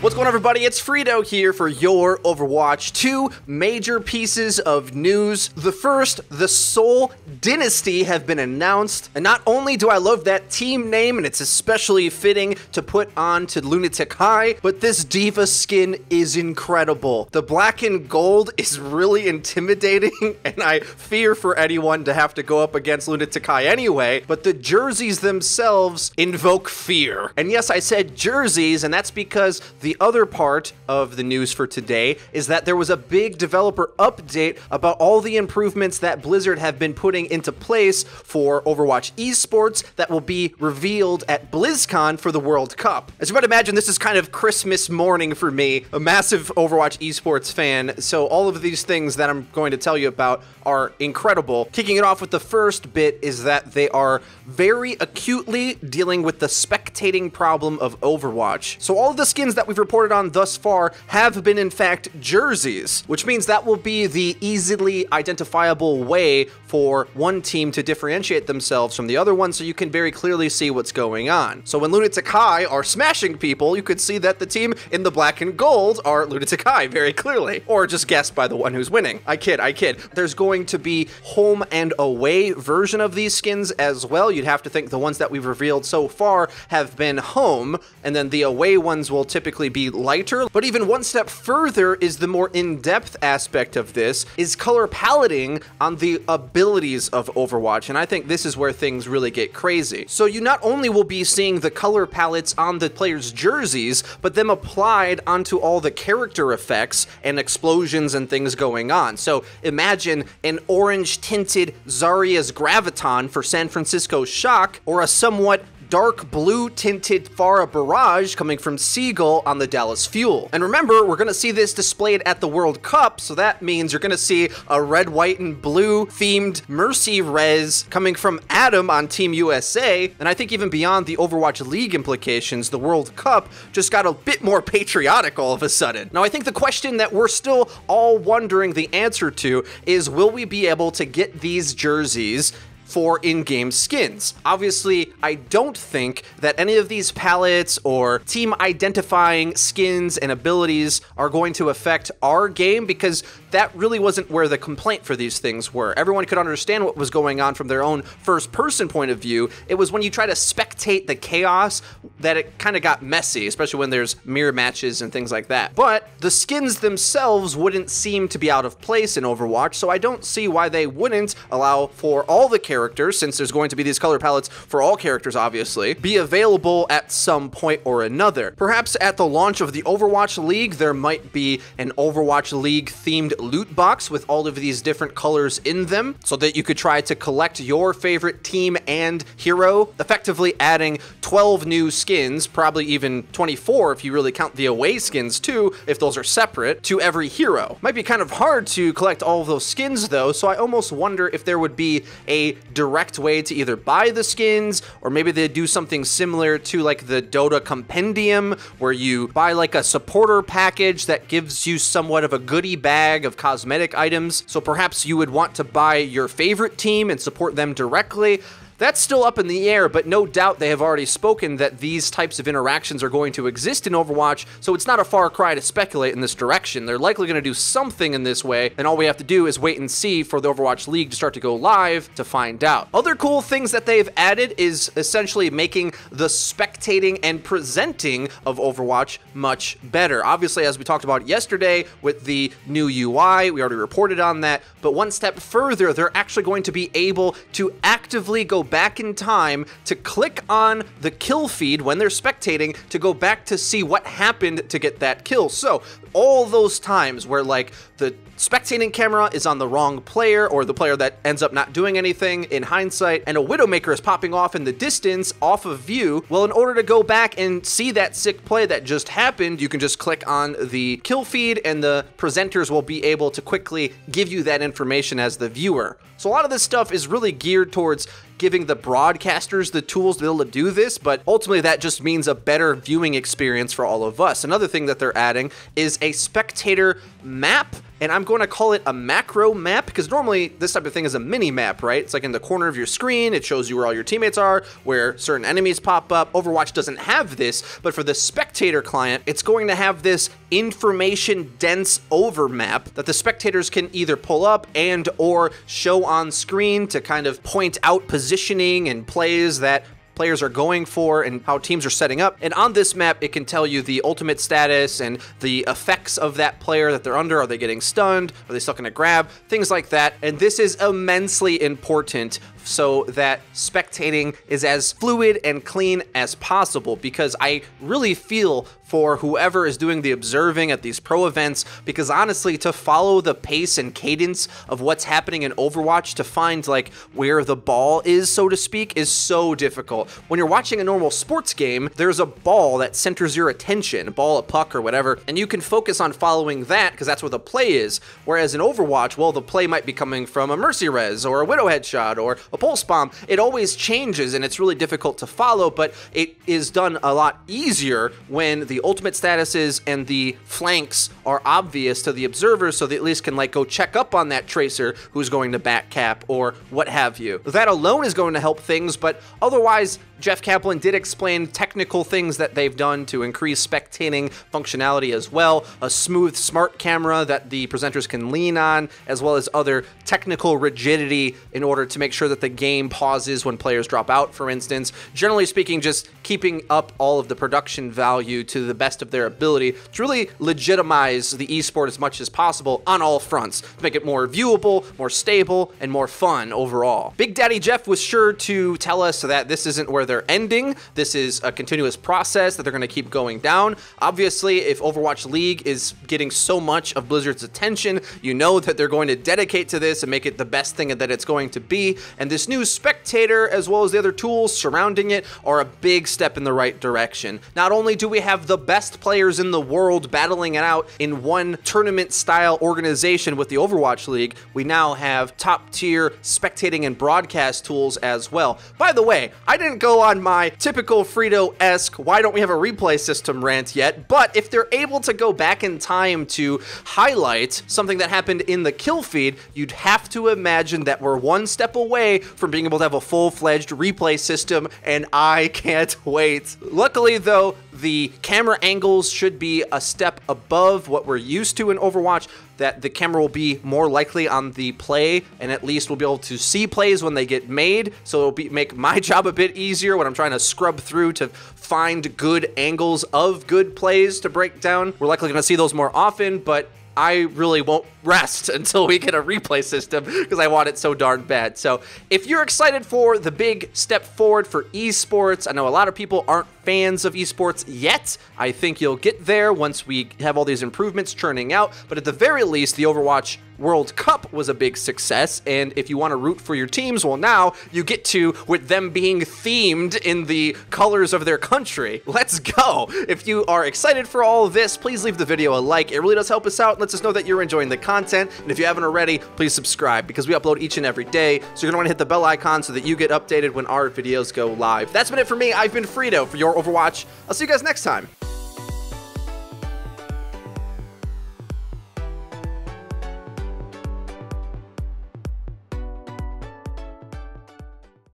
What's going on, everybody? It's Frito here for your Overwatch. Two major pieces of news. The first, the Seoul Dynasty have been announced. And not only do I love that team name, and it's especially fitting to put on to Lunatic High, but this D.Va skin is incredible. The black and gold is really intimidating, and I fear for anyone to have to go up against Lunatic High anyway, but the jerseys themselves invoke fear. And yes, I said jerseys, and that's because the other part of the news for today is that there was a big developer update about all the improvements that Blizzard have been putting into place for Overwatch esports that will be revealed at Blizzcon for the World Cup. As you might imagine, this is kind of Christmas morning for me, a massive Overwatch esports fan, so all of these things that I'm going to tell you about are incredible. Kicking it off with the first bit is that they are very acutely dealing with the spectating problem of Overwatch. So all of the skins that we've reported on thus far have been in fact jerseys, which means that will be the easily identifiable way for one team to differentiate themselves from the other one, so you can very clearly see what's going on. So when Lunatic High are smashing people, you could see that the team in the black and gold are Lunatic High very clearly, or just guessed by the one who's winning. I kid. There's going to be home and away version of these skins as well. You'd have to think the ones that we've revealed so far have been home, and then the away ones will typically be lighter. But even one step further is the more in-depth aspect of this is color paletting on the abilities of Overwatch, and I think this is where things really get crazy. So you not only will be seeing the color palettes on the players' jerseys, but them applied onto all the character effects and explosions and things going on. So imagine an orange tinted Zarya's Graviton for San Francisco Shock, or a somewhat dark blue tinted Farah Barrage coming from Seagull on the Dallas Fuel. And remember, we're going to see this displayed at the World Cup, so that means you're going to see a red, white, and blue themed Mercy Res coming from Adam on Team USA. And I think even beyond the Overwatch League implications, the World Cup just got a bit more patriotic all of a sudden. Now, I think the question that we're still all wondering the answer to is, will we be able to get these jerseys for in-game skins? Obviously, I don't think that any of these palettes or team identifying skins and abilities are going to affect our game, because that really wasn't where the complaint for these things were. Everyone could understand what was going on from their own first-person point of view. It was when you try to spectate the chaos that it kind of got messy, especially when there's mirror matches and things like that. But the skins themselves wouldn't seem to be out of place in Overwatch, so I don't see why they wouldn't allow for all the characters, since there's going to be these color palettes for all characters, obviously, be available at some point or another. Perhaps at the launch of the Overwatch League, there might be an Overwatch League themed loot box with all of these different colors in them, so that you could try to collect your favorite team and hero, effectively adding 12 new skins, probably even 24 if you really count the away skins too, if those are separate, to every hero. Might be kind of hard to collect all of those skins though, so I almost wonder if there would be a direct way to either buy the skins, or maybe they do something similar to like the Dota Compendium, where you buy like a supporter package that gives you somewhat of a goodie bag of cosmetic items. So perhaps you would want to buy your favorite team and support them directly. That's still up in the air, but no doubt they have already spoken that these types of interactions are going to exist in Overwatch, so it's not a far cry to speculate in this direction. They're likely going to do something in this way, and all we have to do is wait and see for the Overwatch League to start to go live to find out. Other cool things that they've added is essentially making the spectating and presenting of Overwatch much better. Obviously, as we talked about yesterday with the new UI, we already reported on that, but one step further, they're actually going to be able to actively go back in time to click on the kill feed when they're spectating to go back to see what happened to get that kill. So all those times where like the spectating camera is on the wrong player, or the player that ends up not doing anything in hindsight, and a Widowmaker is popping off in the distance off of view, well, in order to go back and see that sick play that just happened, you can just click on the kill feed and the presenters will be able to quickly give you that information as the viewer. So a lot of this stuff is really geared towards giving the broadcasters the tools to be able to do this, but ultimately that just means a better viewing experience for all of us. Another thing that they're adding is a spectator map and I'm going to call it a macro map, because normally this type of thing is a mini map, right? It's like in the corner of your screen, it shows you where all your teammates are, where certain enemies pop up. Overwatch doesn't have this, but for the spectator client, it's going to have this information dense over map that the spectators can either pull up and or show on screen to kind of point out positioning and plays that players are going for and how teams are setting up. And on this map, it can tell you the ultimate status and the effects of that player that they're under. Are they getting stunned? Are they stuck in a grab? Things like that. And this is immensely important so that spectating is as fluid and clean as possible, because I really feel for whoever is doing the observing at these pro events, because honestly, to follow the pace and cadence of what's happening in Overwatch, to find like where the ball is, so to speak, is so difficult. When you're watching a normal sports game, there's a ball that centers your attention, a ball, a puck, or whatever, and you can focus on following that because that's where the play is. Whereas in Overwatch, well, the play might be coming from a mercy res or a widow headshot or a pulse bomb. It always changes and it's really difficult to follow, but it is done a lot easier when the ultimate statuses and the flanks are obvious to the observers, so they at least can like go check up on that tracer who's going to back cap or what have you. That alone is going to help things, but otherwise, Jeff Kaplan did explain technical things that they've done to increase spectating functionality as well, a smooth smart camera that the presenters can lean on, as well as other technical rigidity in order to make sure that the game pauses when players drop out, for instance. Generally speaking, just keeping up all of the production value to the best of their ability to really legitimize the esport as much as possible on all fronts, to make it more viewable, more stable, and more fun overall. Big Daddy Jeff was sure to tell us that this isn't where they're ending. This is a continuous process that they're going to keep going down. Obviously, if Overwatch League is getting so much of Blizzard's attention, you know that they're going to dedicate to this and make it the best thing that it's going to be. And this new spectator, as well as the other tools surrounding it, are a big step in the right direction. Not only do we have the best players in the world battling it out in one tournament-style organization with the Overwatch League, we now have top-tier spectating and broadcast tools as well. By the way, I didn't go on my typical Frito-esque why don't we have a replay system rant yet, but if they're able to go back in time to highlight something that happened in the kill feed, you'd have to imagine that we're one step away from being able to have a full-fledged replay system, and I can't wait. Luckily though, the camera angles should be a step above what we're used to in Overwatch, that the camera will be more likely on the play, and at least we'll be able to see plays when they get made, so it'll make my job a bit easier when I'm trying to scrub through to find good angles of good plays to break down. We're likely going to see those more often, but I really won't rest until we get a replay system because I want it so darn bad. So if you're excited for the big step forward for esports, I know a lot of people aren't fans of esports yet. I think you'll get there once we have all these improvements churning out, but at the very least, the Overwatch World Cup was a big success, and if you want to root for your teams, well, now you get to with them being themed in the colors of their country. Let's go! If you are excited for all of this, please leave the video a like. It really does help us out and lets us know that you're enjoying the content, and if you haven't already, please subscribe, because we upload each and every day, so you're going to want to hit the bell icon so that you get updated when our videos go live. That's been it for me. I've been Frito for your Overwatch. I'll see you guys next time.